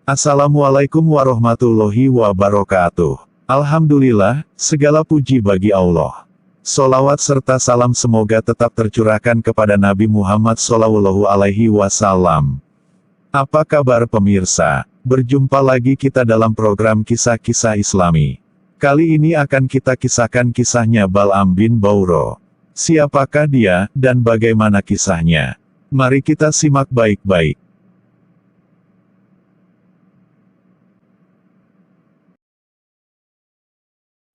Assalamualaikum warahmatullahi wabarakatuh. Alhamdulillah, segala puji bagi Allah. Solawat serta salam semoga tetap tercurahkan kepada Nabi Muhammad SAW. Apa kabar pemirsa? Berjumpa lagi kita dalam program Kisah-Kisah Islami. Kali ini akan kita kisahkan kisahnya Bal'am bin Bawrah. Siapakah dia, dan bagaimana kisahnya? Mari kita simak baik-baik.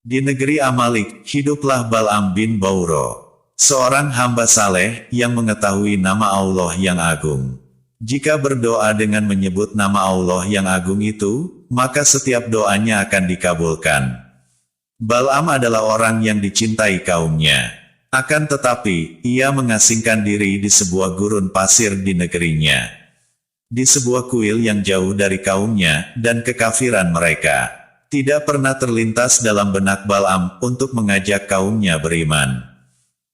Di negeri Amalik, hiduplah Bal'am bin Bawrah, seorang hamba saleh yang mengetahui nama Allah yang agung. Jika berdoa dengan menyebut nama Allah yang agung itu, maka setiap doanya akan dikabulkan. Bal'am adalah orang yang dicintai kaumnya. Akan tetapi, ia mengasingkan diri di sebuah gurun pasir di negerinya. Di sebuah kuil yang jauh dari kaumnya dan kekafiran mereka. Tidak pernah terlintas dalam benak Bal'am untuk mengajak kaumnya beriman.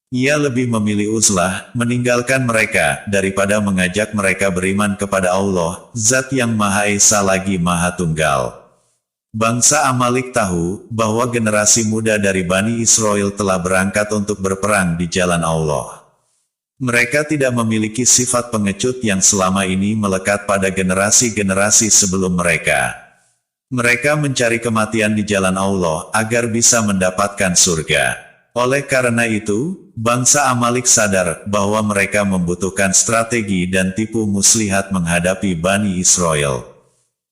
Ia lebih memilih uzlah, meninggalkan mereka, daripada mengajak mereka beriman kepada Allah, Zat yang Maha Esa lagi Maha Tunggal. Bangsa Amalik tahu, bahwa generasi muda dari Bani Israel telah berangkat untuk berperang di jalan Allah. Mereka tidak memiliki sifat pengecut yang selama ini melekat pada generasi-generasi sebelum mereka. Mereka mencari kematian di jalan Allah agar bisa mendapatkan surga. Oleh karena itu, bangsa Amalik sadar bahwa mereka membutuhkan strategi dan tipu muslihat menghadapi Bani Israel.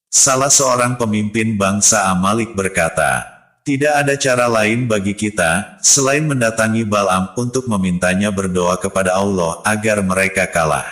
Salah seorang pemimpin bangsa Amalik berkata, "Tidak ada cara lain bagi kita, selain mendatangi Bal'am untuk memintanya berdoa kepada Allah agar mereka kalah.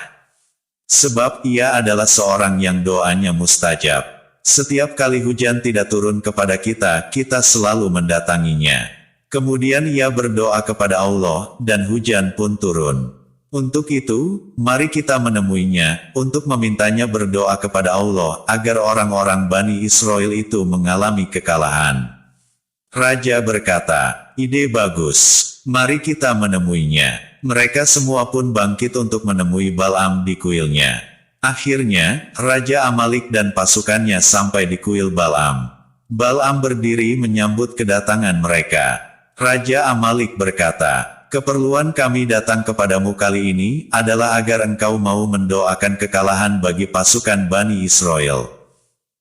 Sebab ia adalah seorang yang doanya mustajab. Setiap kali hujan tidak turun kepada kita, kita selalu mendatanginya. Kemudian ia berdoa kepada Allah, dan hujan pun turun. Untuk itu, mari kita menemuinya, untuk memintanya berdoa kepada Allah, agar orang-orang Bani Israel itu mengalami kekalahan." Raja berkata, "Ide bagus. Mari kita menemuinya." Mereka semua pun bangkit untuk menemui Bal'am di kuilnya. Akhirnya, Raja Amalik dan pasukannya sampai di kuil Bal'am. Bal'am berdiri menyambut kedatangan mereka. Raja Amalik berkata, "Keperluan kami datang kepadamu kali ini adalah agar engkau mau mendoakan kekalahan bagi pasukan Bani Israel."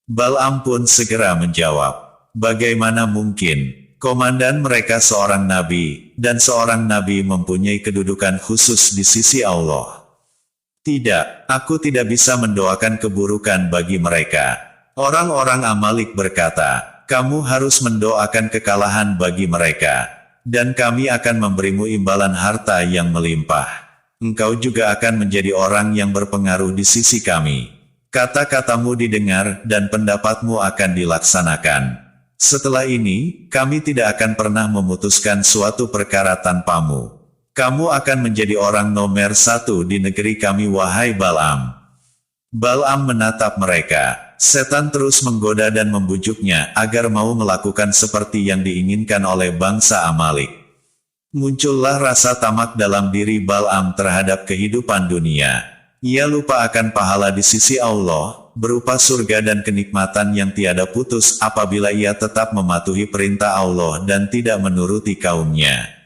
Bal'am pun segera menjawab, "Bagaimana mungkin? Komandan mereka seorang nabi, dan seorang nabi mempunyai kedudukan khusus di sisi Allah. Tidak, aku tidak bisa mendoakan keburukan bagi mereka." Orang-orang Amalik berkata, "Kamu harus mendoakan kekalahan bagi mereka, dan kami akan memberimu imbalan harta yang melimpah. Engkau juga akan menjadi orang yang berpengaruh di sisi kami. Kata-katamu didengar, dan pendapatmu akan dilaksanakan. Setelah ini, kami tidak akan pernah memutuskan suatu perkara tanpamu. Kamu akan menjadi orang nomor 1 di negeri kami wahai Bal'am." Bal'am menatap mereka. Setan terus menggoda dan membujuknya agar mau melakukan seperti yang diinginkan oleh bangsa Amalik. Muncullah rasa tamak dalam diri Bal'am terhadap kehidupan dunia. Ia lupa akan pahala di sisi Allah, berupa surga dan kenikmatan yang tiada putus apabila ia tetap mematuhi perintah Allah dan tidak menuruti kaumnya.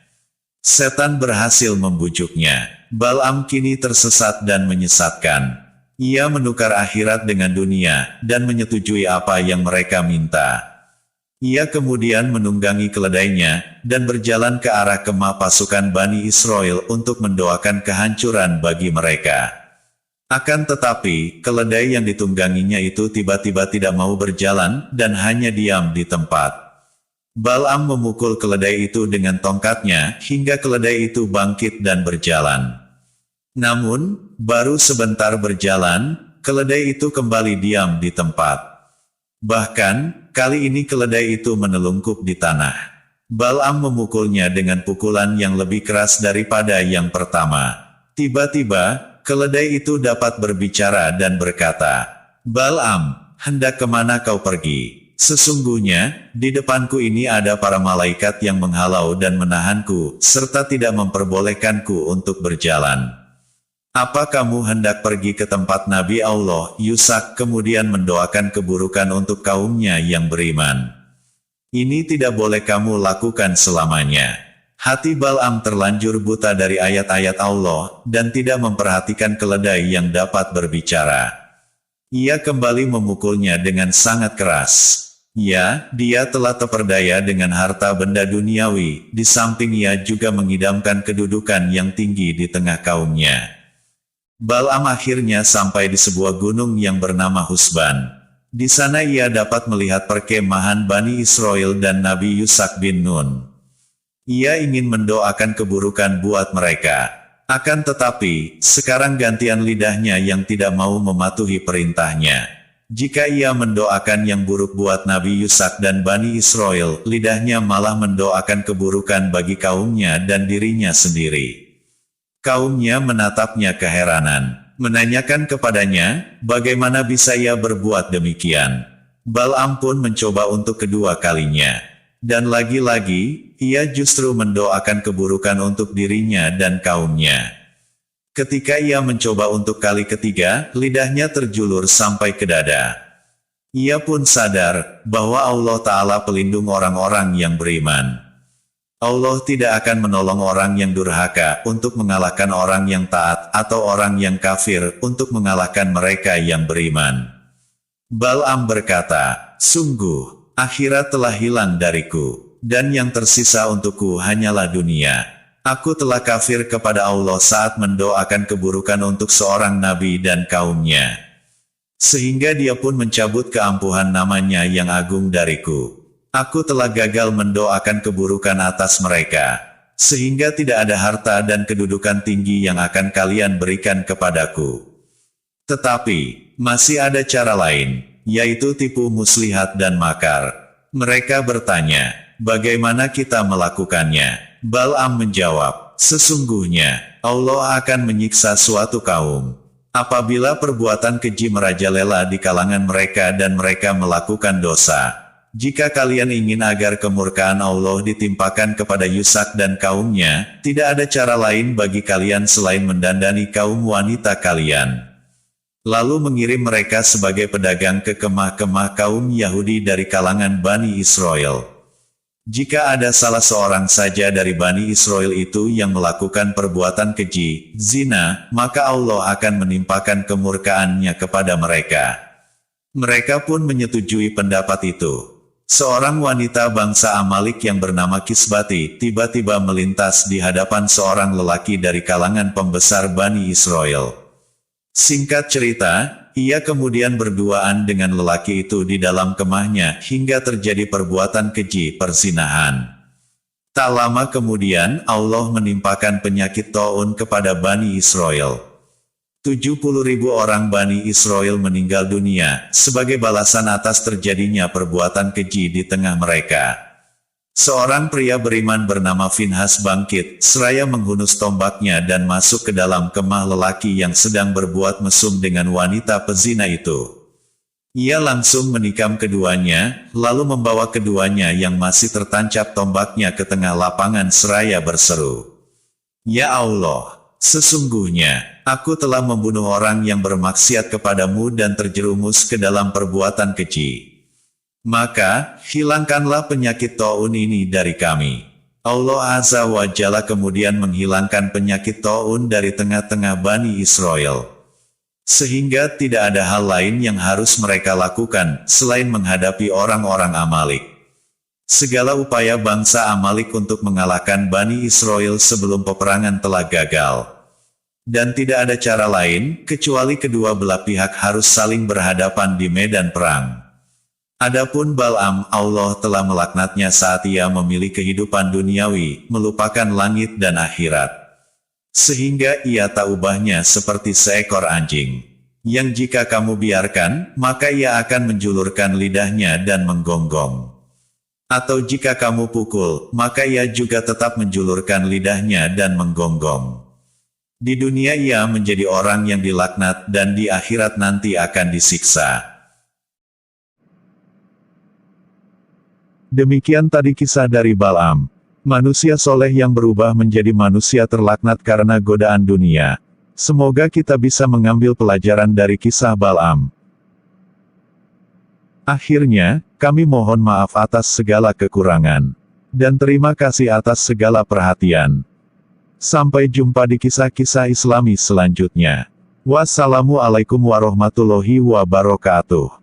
Setan berhasil membujuknya. Bal'am kini tersesat dan menyesatkan. Ia menukar akhirat dengan dunia, dan menyetujui apa yang mereka minta. Ia kemudian menunggangi keledainya, dan berjalan ke arah kemah pasukan Bani Israel untuk mendoakan kehancuran bagi mereka. Akan tetapi, keledai yang ditungganginya itu tiba-tiba tidak mau berjalan, dan hanya diam di tempat. Bal'am memukul keledai itu dengan tongkatnya, hingga keledai itu bangkit dan berjalan. Namun, baru sebentar berjalan, keledai itu kembali diam di tempat. Bahkan, kali ini keledai itu menelungkup di tanah. Bal'am memukulnya dengan pukulan yang lebih keras daripada yang pertama. Tiba-tiba, keledai itu dapat berbicara dan berkata, "Bal'am, hendak kemana kau pergi? Sesungguhnya, di depanku ini ada para malaikat yang menghalau dan menahanku, serta tidak memperbolehkanku untuk berjalan. Apa kamu hendak pergi ke tempat Nabi Allah, Yusak, kemudian mendoakan keburukan untuk kaumnya yang beriman? Ini tidak boleh kamu lakukan selamanya. Hati Bal'am terlanjur buta dari ayat-ayat Allah, dan tidak memperhatikan keledai yang dapat berbicara. Ia kembali memukulnya dengan sangat keras. Ya, dia telah terperdaya dengan harta benda duniawi, di samping ia juga mengidamkan kedudukan yang tinggi di tengah kaumnya. Bal'am akhirnya sampai di sebuah gunung yang bernama Husban. Di sana ia dapat melihat perkemahan Bani Israel dan Nabi Yusak bin Nun. Ia ingin mendoakan keburukan buat mereka. Akan tetapi, sekarang gantian lidahnya yang tidak mau mematuhi perintahnya. Jika ia mendoakan yang buruk buat Nabi Yusak dan Bani Israel, lidahnya malah mendoakan keburukan bagi kaumnya dan dirinya sendiri. Kaumnya menatapnya keheranan, menanyakan kepadanya, bagaimana bisa ia berbuat demikian. Bal'am pun mencoba untuk kedua kalinya. Dan lagi-lagi, ia justru mendoakan keburukan untuk dirinya dan kaumnya. Ketika ia mencoba untuk kali ketiga, lidahnya terjulur sampai ke dada. Ia pun sadar bahwa Allah Ta'ala pelindung orang-orang yang beriman. Allah tidak akan menolong orang yang durhaka untuk mengalahkan orang yang taat atau orang yang kafir untuk mengalahkan mereka yang beriman. Bal'am berkata, sungguh, akhirat telah hilang dariku, dan yang tersisa untukku hanyalah dunia. Aku telah kafir kepada Allah saat mendoakan keburukan untuk seorang nabi dan kaumnya. Sehingga dia pun mencabut keampuhan namanya yang agung dariku. Aku telah gagal mendoakan keburukan atas mereka. Sehingga tidak ada harta dan kedudukan tinggi yang akan kalian berikan kepadaku. Tetapi, masih ada cara lain, yaitu tipu muslihat dan makar. Mereka bertanya, bagaimana kita melakukannya? Bal'am menjawab, sesungguhnya, Allah akan menyiksa suatu kaum. Apabila perbuatan keji merajalela di kalangan mereka dan mereka melakukan dosa. Jika kalian ingin agar kemurkaan Allah ditimpakan kepada Yusak dan kaumnya, tidak ada cara lain bagi kalian selain mendandani kaum wanita kalian. Lalu mengirim mereka sebagai pedagang ke kemah-kemah kaum Yahudi dari kalangan Bani Israel. Jika ada salah seorang saja dari Bani Israel itu yang melakukan perbuatan keji, zina, maka Allah akan menimpakan kemurkaannya kepada mereka. Mereka pun menyetujui pendapat itu. Seorang wanita bangsa Amalik yang bernama Kisbati tiba-tiba melintas di hadapan seorang lelaki dari kalangan pembesar Bani Israel. Singkat cerita, ia kemudian berduaan dengan lelaki itu di dalam kemahnya hingga terjadi perbuatan keji perzinahan. Tak lama kemudian Allah menimpakan penyakit taun kepada Bani Israel. 70.000 orang Bani Israel meninggal dunia sebagai balasan atas terjadinya perbuatan keji di tengah mereka. Seorang pria beriman bernama Finhas bangkit, seraya menghunus tombaknya dan masuk ke dalam kemah lelaki yang sedang berbuat mesum dengan wanita pezina itu. Ia langsung menikam keduanya, lalu membawa keduanya yang masih tertancap tombaknya ke tengah lapangan seraya berseru, "Ya Allah, sesungguhnya, aku telah membunuh orang yang bermaksiat kepadamu dan terjerumus ke dalam perbuatan keji. Maka, hilangkanlah penyakit taun ini dari kami." Allah Azza wa Jalla kemudian menghilangkan penyakit taun dari tengah-tengah Bani Israel. Sehingga tidak ada hal lain yang harus mereka lakukan, selain menghadapi orang-orang Amalik. Segala upaya bangsa Amalik untuk mengalahkan Bani Israel sebelum peperangan telah gagal. Dan tidak ada cara lain, kecuali kedua belah pihak harus saling berhadapan di medan perang. Adapun Bal'am, Allah telah melaknatnya saat ia memilih kehidupan duniawi, melupakan langit dan akhirat. Sehingga ia tak ubahnya seperti seekor anjing, yang jika kamu biarkan, maka ia akan menjulurkan lidahnya dan menggonggong. Atau jika kamu pukul, maka ia juga tetap menjulurkan lidahnya dan menggonggong. Di dunia ia menjadi orang yang dilaknat dan di akhirat nanti akan disiksa. Demikian tadi kisah dari Bal'am, manusia soleh yang berubah menjadi manusia terlaknat karena godaan dunia. Semoga kita bisa mengambil pelajaran dari kisah Bal'am. Akhirnya, kami mohon maaf atas segala kekurangan. Dan terima kasih atas segala perhatian. Sampai jumpa di kisah-kisah Islami selanjutnya. Wassalamualaikum warahmatullahi wabarakatuh.